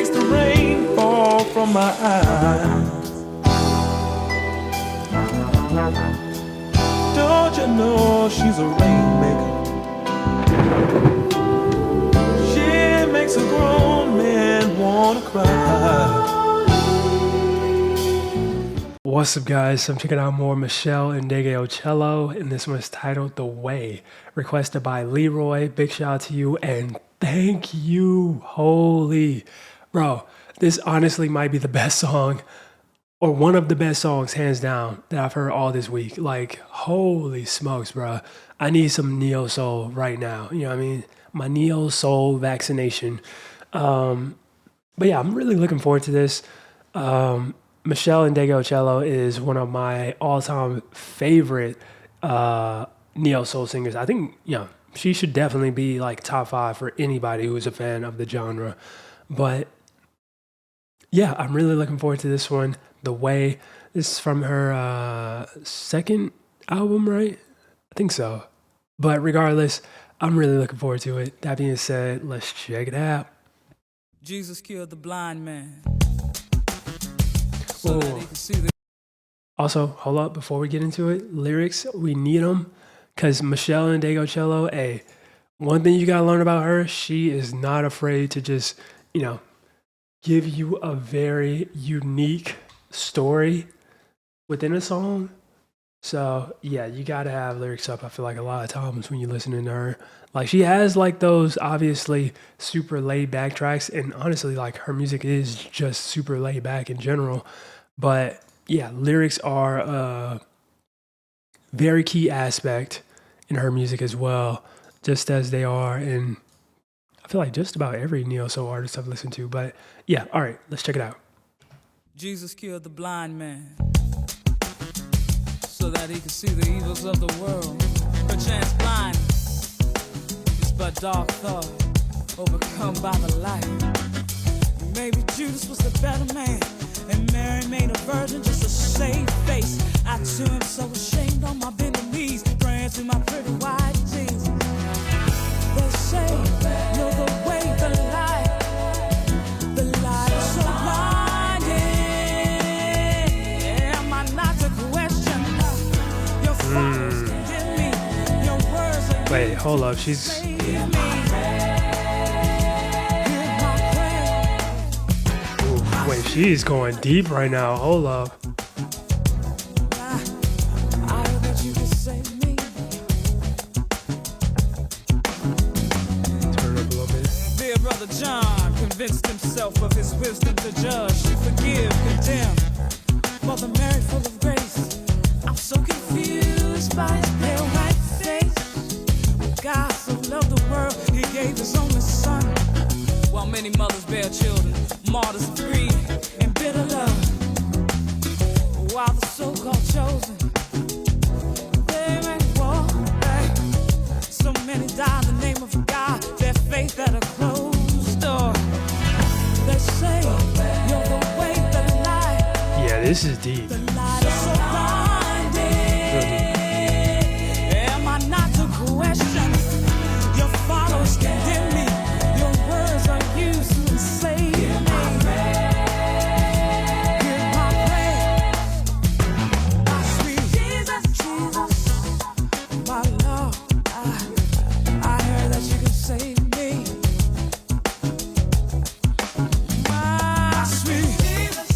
makes the rain fall from my eyes. Don't you know she's a rainmaker? She makes a grown man wanna cry. What's up, guys? I'm checking out more Meshell Ndegeocello, and this one is titled The Way, requested by Leroy. Big shout out to you, and thank you. Holy bro, this honestly might be the best song, or one of the best songs, hands down, that I've heard all this week. Like, holy smokes, bro. I need some neo soul right now. You know what I mean? My neo soul vaccination. But yeah, I'm really looking forward to this. Meshell Ndegeocello is one of my all-time favorite neo soul singers. I think, she should definitely be like top 5 for anybody who is a fan of the genre. But yeah, I'm really looking forward to this one. The Way. This is from her second album, right? I think so. But regardless, I'm really looking forward to it. That being said, let's check it out. Jesus killed the blind man. Also, hold up before we get into it. Lyrics, we need them, because Meshell Ndegeocello, hey, one thing you gotta learn about her, she is not afraid to just, give you a very unique story within a song. So yeah, you gotta have lyrics up. I feel like a lot of times when you're listening to her, like she has like those obviously super laid back tracks, and honestly, like her music is just super laid back in general. But yeah, lyrics are a very key aspect in her music as well, just as they are in, I feel like, just about every neo soul artist I've listened to. But yeah, all right, let's check it out. Jesus killed the blind man so that he could see the evils of the world. Perchance blind is but dark thought overcome by the light. Maybe Judas was the better man, and Mary made a virgin just to save face. I too am so ashamed on my bending knees, praying to my pretty white jeans. They say, you're the way, the light is so blinding. Am I not to question? Your fathers condemn me, your words are Wait, hold up, she's... Wait, she's going deep right now. Hold up. Turn it up a little bit. Dear brother John convinced himself of his wisdom to judge, to forgive, condemn. Mother Mary, full of grace, I'm so confused by his pale white face. God so loved the world, he gave his only son. While many mothers bear children, martyrs of greed and bitter love. While the so-called chosen, they make war. So many die in the name of God, their faith at a closed door. They say, you're the way, the light. Yeah, this is deep. The light is so blinding. Am I not to question? Your followers condemn me. Your words are used to enslave me. Hear my prayer. My sweet Jesus, my Lord, I heard that you can save me. My sweet Jesus,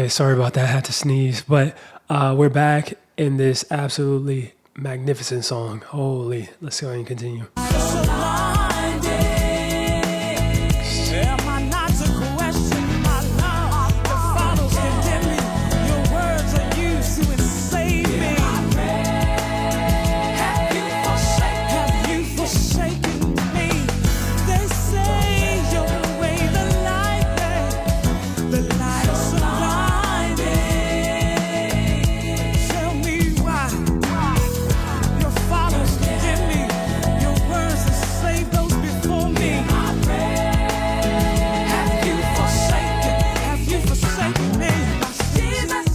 sorry about that. I had to sneeze. But we're back in this absolutely magnificent song. Holy, let's go ahead and continue. So blinded. Am I not to question my love? Your follows condemn me. Your words are used to enslave me. Have you forsaken me? They say you're away the light, the light so blinded. Tell me why. Your followers condemn me. Your words enslave those before me. Have you forsaken me? Jesus.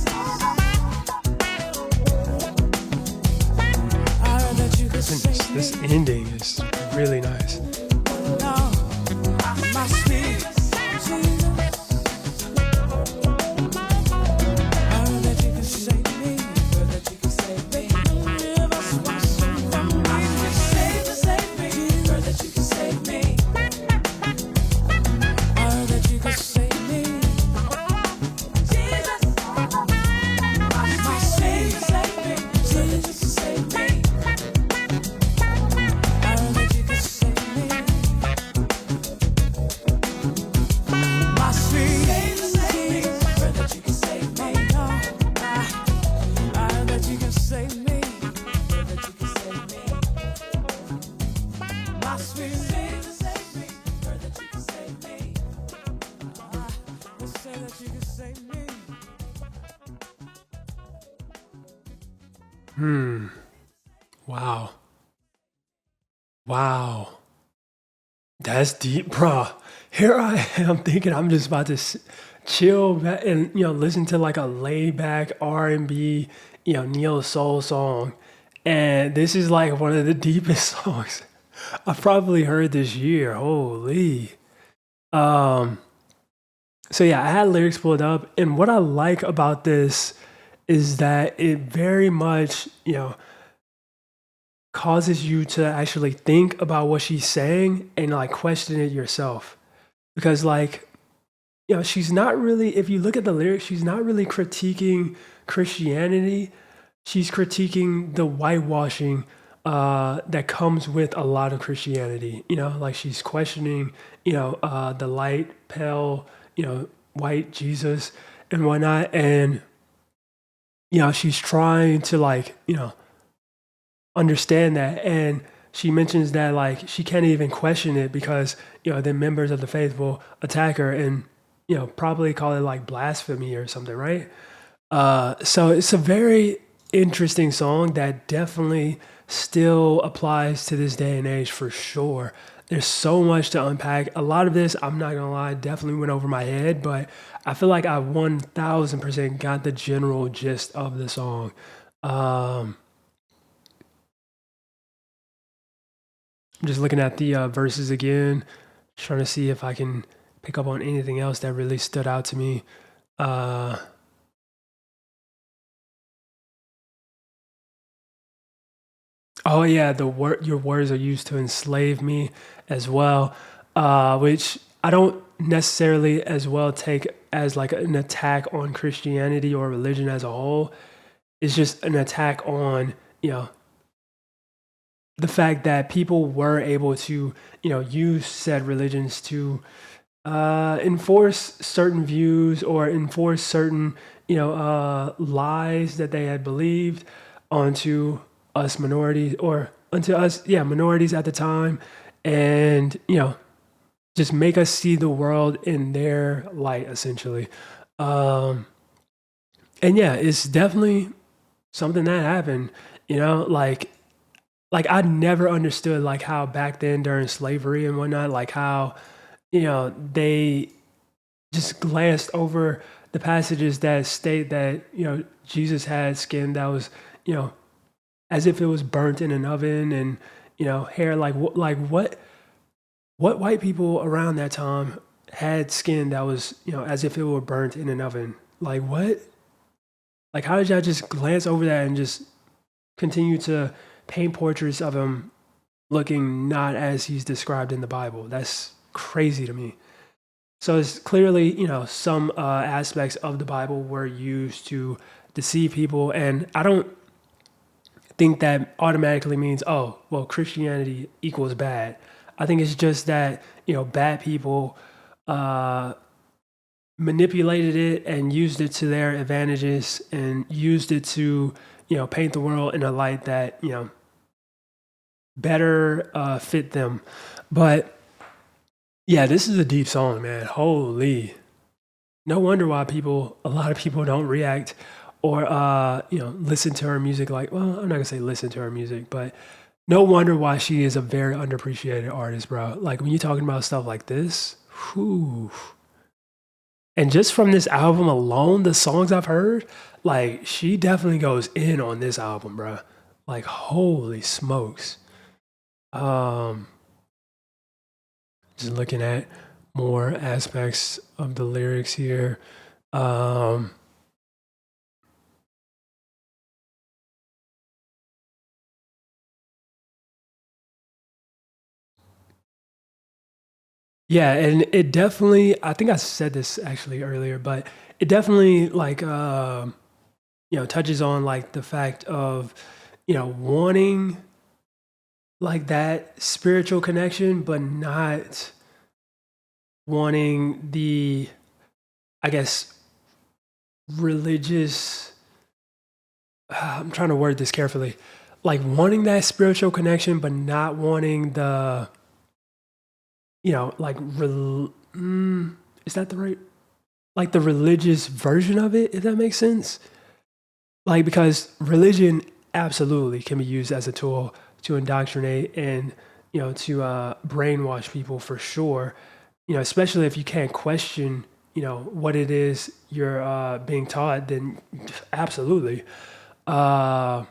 I heard that you could Goodness, save this me. ending is really nice. No, my sweet Jesus. I heard that you could save me. Heard that you could save me. Rivers washing from me. Save me. Heard that you could save me. I heard that you could save me. Jesus. My sweet Savior. Jesus, save me. I heard that you could save me. My sweet Savior. Heard that you could save me. I heard that you could save me. Heard that you could save me. My sweet Savior, save me. Heard that you could save me. They say that you could save me. Wow. Wow. That's deep, bruh. Here I am thinking I'm just about to chill back and listen to like a laid back R&B, neo soul song, and this is like one of the deepest songs I've probably heard this year. Holy. Um. So yeah, I had lyrics pulled up, and what I like about this is that it very much, causes you to actually think about what she's saying and like question it yourself. Because like, she's not really, if you look at the lyrics, she's not really critiquing Christianity. She's critiquing the whitewashing that comes with a lot of Christianity. Like she's questioning, the light, pale, white Jesus and whatnot. And, she's trying to like, understand that. And she mentions that like she can't even question it because, the members of the faith will attack her and, probably call it like blasphemy or something, right? So it's a very interesting song that definitely still applies to this day and age for sure. There's so much to unpack. A lot of this, I'm not gonna lie, definitely went over my head, but I feel like I 1000% got the general gist of the song. I'm just looking at the verses again, trying to see if I can pick up on anything else that really stood out to me. Oh yeah, your words are used to enslave me as well, which I don't necessarily as well take as like an attack on Christianity or religion as a whole. It's just an attack on the fact that people were able to use said religions to enforce certain views or enforce certain lies that they had believed onto us minorities or unto us minorities at the time, and just make us see the world in their light essentially. And yeah, it's definitely something that happened, like I never understood like how back then during slavery and whatnot, like how they just glanced over the passages that state that Jesus had skin that was as if it was burnt in an oven, and hair like what white people around that time had skin that was as if it were burnt in an oven. Like what? Like how did y'all just glance over that and just continue to paint portraits of him looking not as he's described in the Bible? That's crazy to me. So it's clearly, some aspects of the Bible were used to deceive people. And I don't think that automatically means, oh, well, Christianity equals bad. I think it's just that, bad people uh, manipulated it and used it to their advantages and used it to, paint the world in a light that, better fit them. But yeah, this is a deep song, man. Holy. No wonder why a lot of people don't react or, listen to her music like, well, I'm not gonna say listen to her music, but no wonder why she is a very underappreciated artist, bro. Like when you're talking about stuff like this, whew. And just from this album alone, the songs I've heard, like she definitely goes in on this album, bro. Like holy smokes. Um, just looking at more aspects of the lyrics here. Um, yeah, and it definitely, I think I said this actually earlier, but it definitely like, touches on like the fact of, wanting like that spiritual connection, but not wanting the, I guess, religious. I'm trying to word this carefully. Like wanting that spiritual connection, but not wanting the, like, is that the right, like the religious version of it, if that makes sense? Like, because religion absolutely can be used as a tool to indoctrinate and, to brainwash people for sure, especially if you can't question, what it is you're being taught, then absolutely. Uh,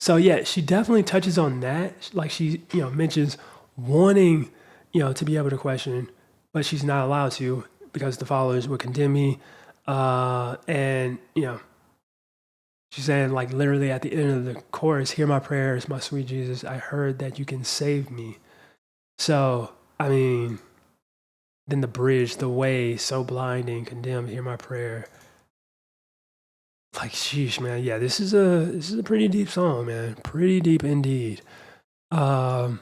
so yeah, she definitely touches on that. Like she, mentions wanting, to be able to question, but she's not allowed to because the followers would condemn me. And she's saying like literally at the end of the chorus, "Hear my prayers, my sweet Jesus. I heard that you can save me." So I mean, then the bridge, the way, so blinding, condemned. Hear my prayer. Like sheesh, man. Yeah, this is a pretty deep song, man. Pretty deep indeed. But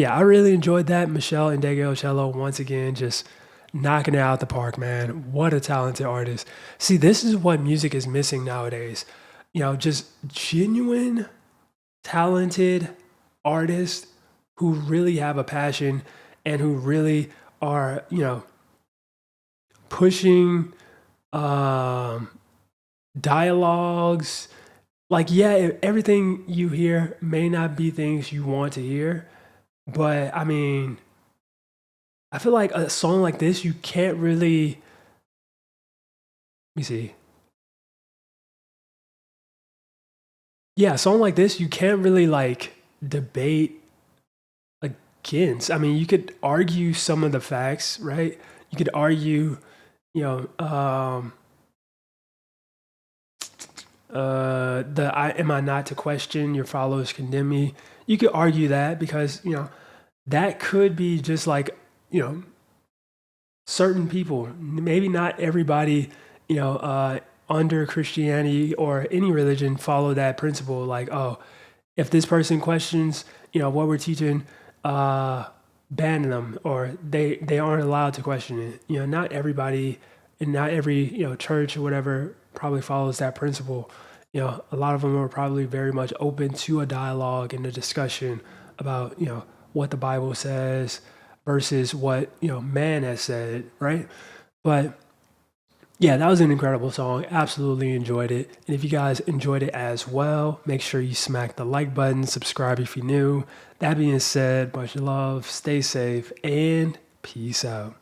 yeah, I really enjoyed that. Meshell Ndegeocello once again, just knocking it out the park, man. What a talented artist. See, this is what music is missing nowadays. Just genuine, talented artists who really have a passion and who really are, pushing dialogues. Like, yeah, everything you hear may not be things you want to hear, but I mean, I feel like a song like this, you can't really, let me see. Yeah, a song like this, you can't really like debate against. I mean, you could argue some of the facts, right? You could argue, you know, the I am I not to question your followers condemn me. You could argue that because that could be just like certain people, maybe not everybody, under Christianity or any religion follow that principle. Like, oh, if this person questions, what we're teaching, ban them, or they aren't allowed to question it. Not everybody and not every church or whatever probably follows that principle. A lot of them are probably very much open to a dialogue and a discussion about what the Bible says versus what man has said, right? But yeah, that was an incredible song. Absolutely enjoyed it. And if you guys enjoyed it as well, make sure you smack the like button, subscribe if you're new. That being said, much love, stay safe, and peace out.